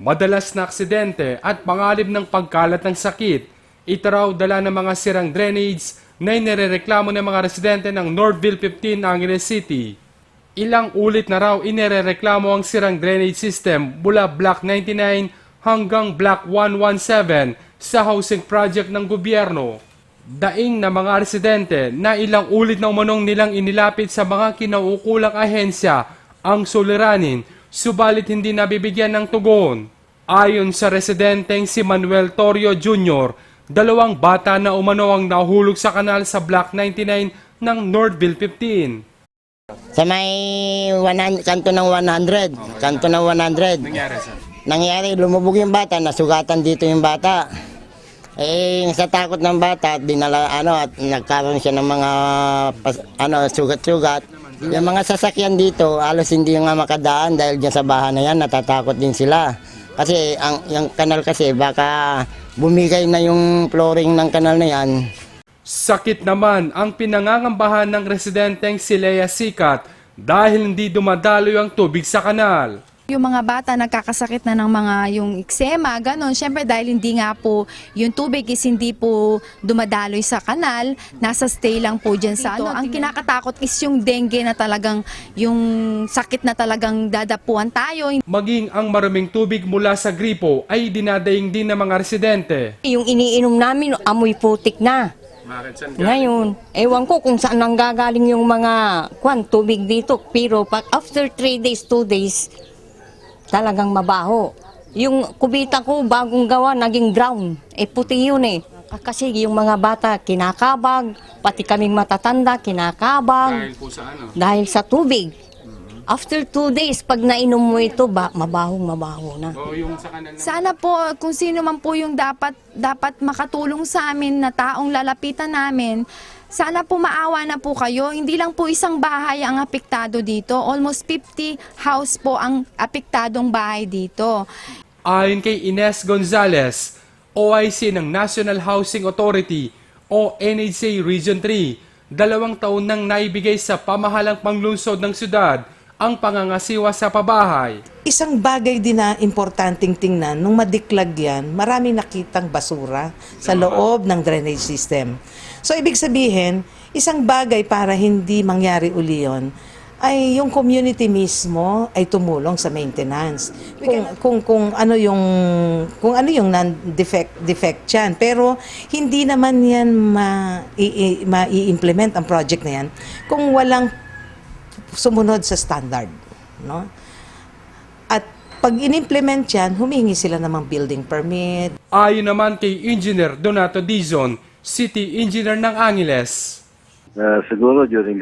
madalas na aksidente at pangalib ng pagkalat ng sakit. Ito raw dala ng mga sirang drainage na inirereklamo ng mga residente ng Northville 15, Angeles City. Ilang ulit na raw inirereklamo ang sirang drainage system mula Block 99 hanggang Block 117 sa housing project ng gobyerno. Daing na mga residente na ilang ulit na umanong nilang inilapit sa mga kinauukulang ahensya ang suliranin, subalit hindi nabibigyan ng tugon. Ayon sa residenteng si Manuel Torrio Jr., 2 bata na umano ang nahulog sa kanal sa Block 99 ng Northville 15. Sa may kanto ng 100, kanto ng 100. Nangyari sir? Nangyari, lumubog yung bata, nasugatan dito yung bata. Sa takot ng bata, dinala, at nagkaroon siya ng mga sugat-sugat. Yung mga sasakyan dito, halos hindi nga makadaan dahil dyan sa baha na yan, natatakot din sila. Kasi yung kanal kasi, baka bumigay na yung flooring ng kanal na yan. Sakit naman ang pinangangambahan ng residenteng si Lea Sikat dahil hindi dumadaloy ang tubig sa kanal. Yung mga bata nagkakasakit na ng mga yung eksema, ganon. Siyempre dahil hindi nga po yung tubig is hindi po dumadaloy sa kanal, nasa stay lang po dyan sa ano. Ang kinakatakot is yung dengue na talagang, yung sakit na talagang dadapuan tayo. Maging ang maruming tubig mula sa gripo ay dinadaing din ng mga residente. Yung iniinom namin, amoy putik na. Ngayon, ewan ko kung saan nanggagaling yung mga tubig dito. Pero pag after 3 days, 2 days, talagang mabaho. Yung kubita ko, bagong gawa, naging brown. Puti yun eh. Kasi yung mga bata, kinakabag. Pati kaming matatanda, kinakabag. Dahil po sa ano? Dahil sa tubig. After 2 days, pag nainom mo ito, mabahong-mabaho na. O yung sa kanal na... Sana po kung sino man po yung dapat makatulong sa amin na taong lalapitan namin, sana po maawa na po kayo. Hindi lang po isang bahay ang apektado dito. Almost 50 house po ang apektadong bahay dito. Ayon kay Ines Gonzalez, OIC ng National Housing Authority o NHA Region 3, 2 taon nang naibigay sa pamahalang panglungsod ng syudad ang pangangasiwa sa pabahay. Isang bagay din na importanteng tingnan, nung madiklag yan, maraming nakitang basura sa loob ng drainage system. So, ibig sabihin, isang bagay para hindi mangyari uli yun, ay yung community mismo ay tumulong sa maintenance. Kung ano yung non-defect yan. Pero hindi naman yan ma-i-implement ang project na yan kung walang sumunod sa standard, no? At pag in-implement yan, humingi sila namang building permit. Ayon naman kay Engineer Donato Dizon, City Engineer ng Angeles. Siguro during